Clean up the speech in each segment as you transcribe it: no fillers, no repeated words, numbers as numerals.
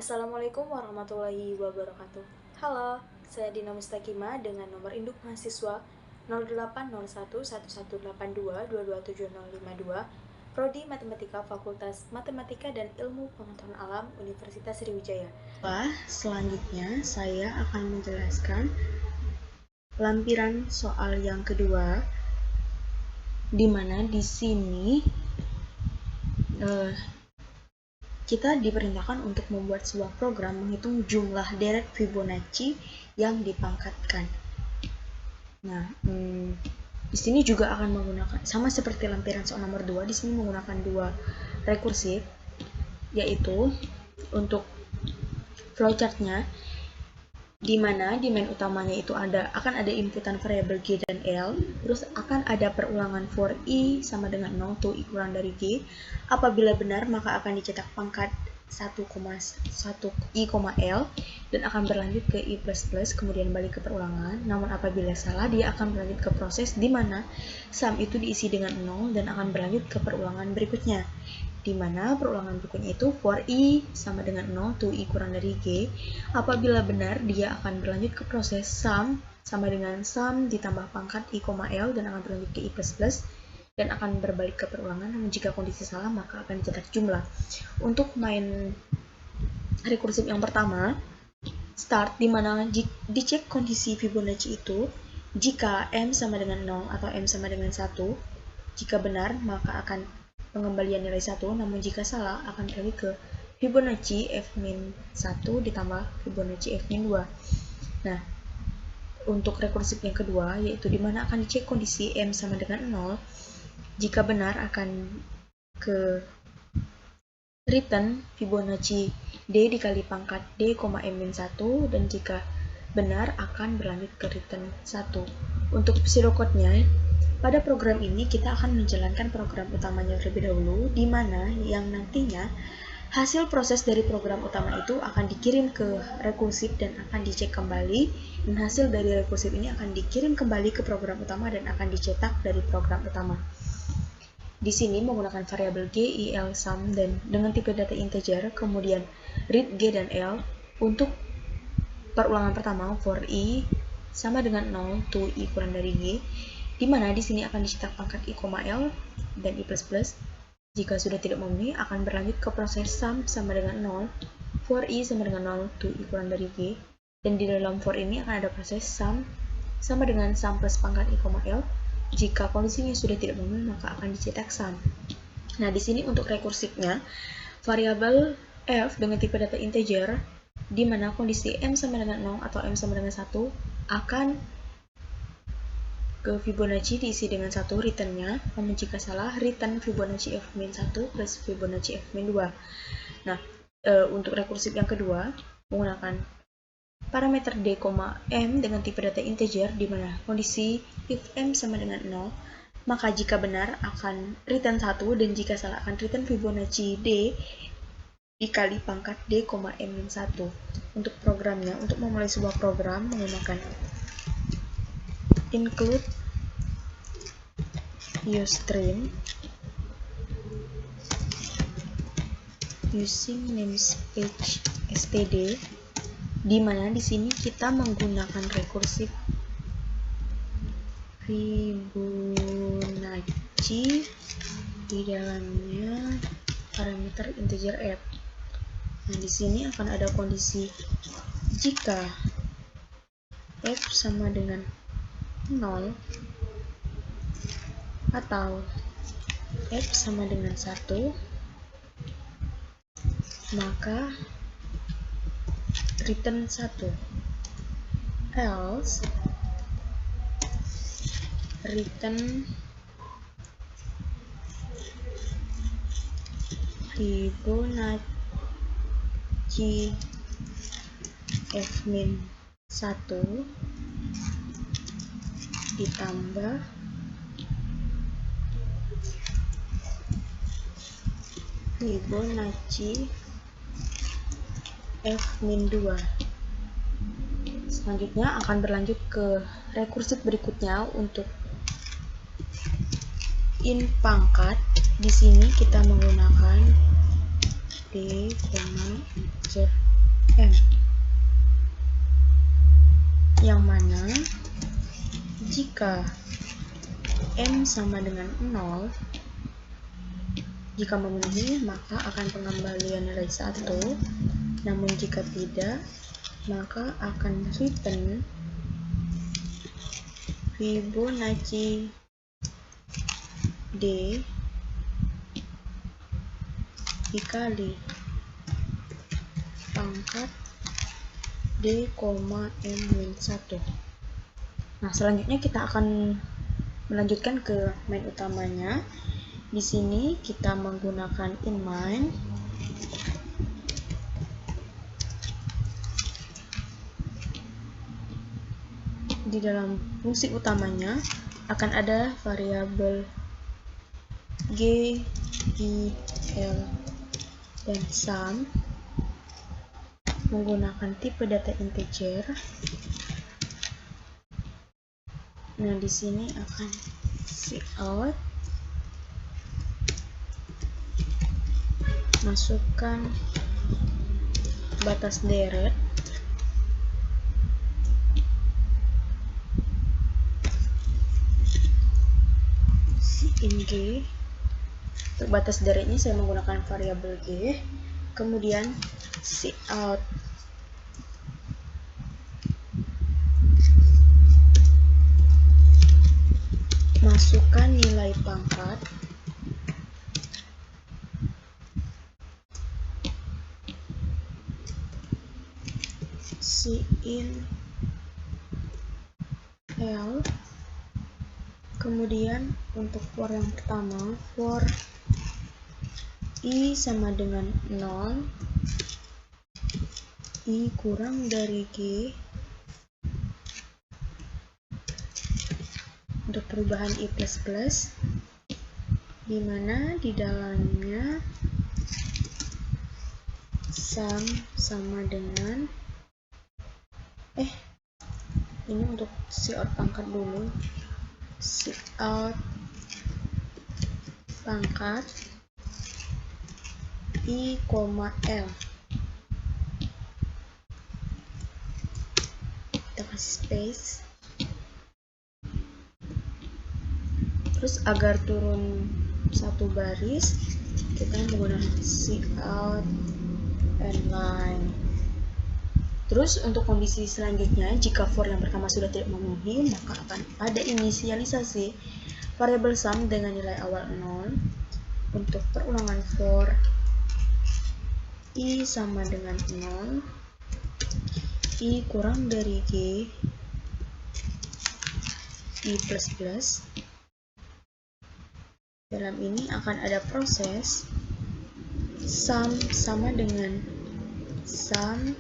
Assalamualaikum warahmatullahi wabarakatuh. Halo, saya Dina Mustakima dengan nomor induk mahasiswa 08011182227052, Prodi Matematika Fakultas Matematika dan Ilmu Pengetahuan Alam Universitas Sriwijaya. Selanjutnya saya akan menjelaskan lampiran soal yang kedua, di mana di sini kita diperintahkan untuk membuat sebuah program menghitung jumlah deret Fibonacci yang dipangkatkan. Nah, di sini juga akan menggunakan sama seperti lampiran soal nomor 2, di sini menggunakan dua rekursif, yaitu untuk flowchartnya, di mana di main utamanya itu akan ada inputan variabel G dan L, terus akan ada perulangan for I sama dengan 0 to I kurang dari G. Apabila benar, maka akan dicetak pangkat 1,1 I, L dan akan berlanjut ke I++, kemudian balik ke perulangan. Namun apabila salah, dia akan berlanjut ke proses di mana sum itu diisi dengan 0 dan akan berlanjut ke perulangan berikutnya, di mana perulangan berikutnya itu for I sama dengan 0 to I kurang dari G. Apabila benar, dia akan berlanjut ke proses sum sama dengan sum ditambah pangkat I, L dan akan berlanjut ke I++ dan akan berbalik ke perulangan. Namun jika kondisi salah, maka akan dicetak jumlah. Untuk main rekursif yang pertama, start, di mana dicek kondisi Fibonacci itu jika M sama dengan 0 atau M sama dengan 1. Jika benar, maka akan pengembalian nilai 1, namun jika salah akan beralih ke Fibonacci F-1 ditambah Fibonacci F-2. Nah, untuk rekursif yang kedua, yaitu di mana akan dicek kondisi M sama dengan 0. Jika benar, akan ke return Fibonacci D dikali pangkat D, M-1, dan jika benar akan berlanjut ke return 1. Untuk pseudocode-nya, pada program ini kita akan menjalankan program utamanya terlebih dahulu, di mana yang nantinya hasil proses dari program utama itu akan dikirim ke rekursif dan akan dicek kembali, dan hasil dari rekursif ini akan dikirim kembali ke program utama dan akan dicetak dari program utama. Di sini menggunakan variabel G, I, L, sum, dan dengan tipe data integer, kemudian read G dan L. Untuk perulangan pertama for I sama dengan 0 to I kurang dari G, di mana di sini akan dicetak pangkat I, L dan I++. Jika sudah tidak memenuhi, akan berlanjut ke proses sum sama dengan 0, for I sama dengan 0 to I kurang dari G, dan di dalam for ini akan ada proses sum sama dengan sum plus pangkat I, L. Jika kondisinya sudah tidak memenuhi, maka akan dicetak sum. Nah, di sini untuk rekursifnya, variabel F dengan tipe data integer, di mana kondisi M sama dengan 0 atau M sama dengan 1 akan ke Fibonacci diisi dengan 1 return-nya, namun jika salah, return Fibonacci F-1 plus Fibonacci F-2. Nah, untuk rekursif yang kedua, menggunakan parameter D, M dengan tipe data integer, di mana kondisi if M sama dengan 0, maka jika benar akan return 1, dan jika salah akan return Fibonacci D dikali pangkat D, M-1. Untuk programnya, untuk memulai sebuah program menggunakan include useStream using namespace std, di mana di sini kita menggunakan rekursif Fibonacci, di dalamnya parameter integer f. Nah, di sini akan ada kondisi jika f sama dengan 0 atau f sama dengan 1, maka return 1, else return Fibonacci F-1 ditambah Fibonacci F-2. Selanjutnya akan berlanjut ke rekursif berikutnya untuk in pangkat. Di sini kita menggunakan D, Z M, yang mana jika M sama dengan 0, jika memenuhi maka akan pengembalian nilai 1, namun jika tidak maka akan return Fibonacci D dikali pangkat D, M-1. Nah, selanjutnya kita akan melanjutkan ke main utamanya. Di sini kita menggunakan inMain. Di dalam fungsi utamanya akan ada variabel G, I, L, dan sum menggunakan tipe data integer. Nah, di sini akan cout, masukkan batas deret, in G. Untuk batas deretnya saya menggunakan variabel G. Kemudian cout masukkan nilai pangkat in L. Kemudian untuk for yang pertama, for I sama dengan 0, I kurang dari G. Untuk perubahan I++, di mana di dalamnya sum sama dengan ini untuk cout pangkat dulu, cout pangkat I, L. Kita kasih space. Terus agar turun satu baris, kita menggunakan cout and line. Terus untuk kondisi selanjutnya, jika for yang pertama sudah tidak memenuhi, maka akan ada inisialisasi variabel sum dengan nilai awal 0. Untuk perulangan for I sama dengan 0, I kurang dari G, I++. Dalam ini akan ada proses sum sama dengan sum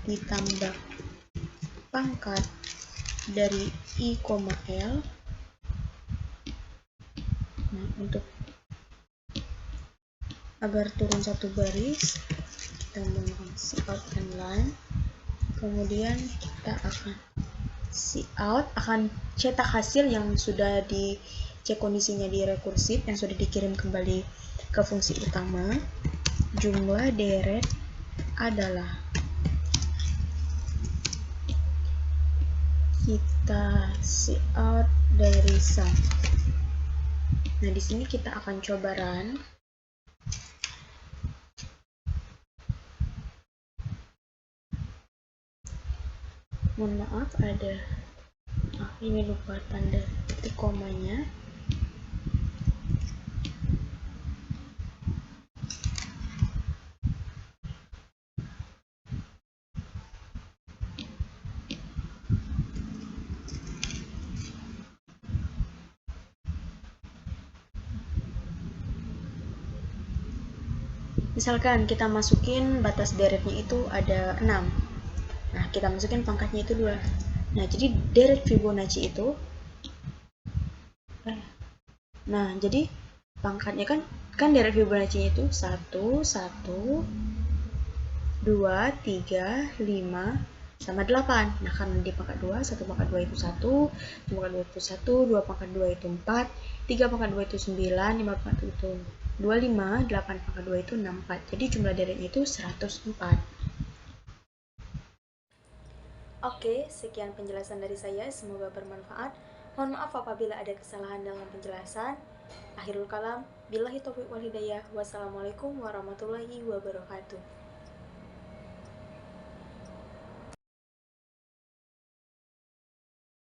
ditambah pangkat dari I, L. Nah, untuk agar turun satu baris, kita menggunakan cout and line. Kemudian kita akan cetak hasil yang sudah dicek kondisinya di rekursif, yang sudah dikirim kembali ke fungsi utama. Jumlah deret adalah, kita cout dari sum. Nah, di sini kita akan coba run. Mohon maaf, ini lupa tanda titik komanya. Misalkan kita masukin batas deretnya itu ada 6. Nah, kita masukin pangkatnya itu 2. Nah, jadi deret Fibonacci itu, jadi pangkatnya kan deret Fibonacci itu 1, 1, 2, 3, 5, sama 8. Nah, karena di pangkat 2, 1 pangkat 2 itu 1, 1 pangkat 2 itu 1, 2 pangkat 2 itu 4, 3 pangkat 2 itu 9, 5 pangkat 2 itu 25, 8 pangkat 2 itu 64. Jadi jumlah deretnya itu 104. Oke, sekian penjelasan dari saya, semoga bermanfaat. Mohon maaf apabila ada kesalahan dalam penjelasan. Akhirul kalam, billahi taufiq wal hidayah. Wassalamualaikum warahmatullahi wabarakatuh.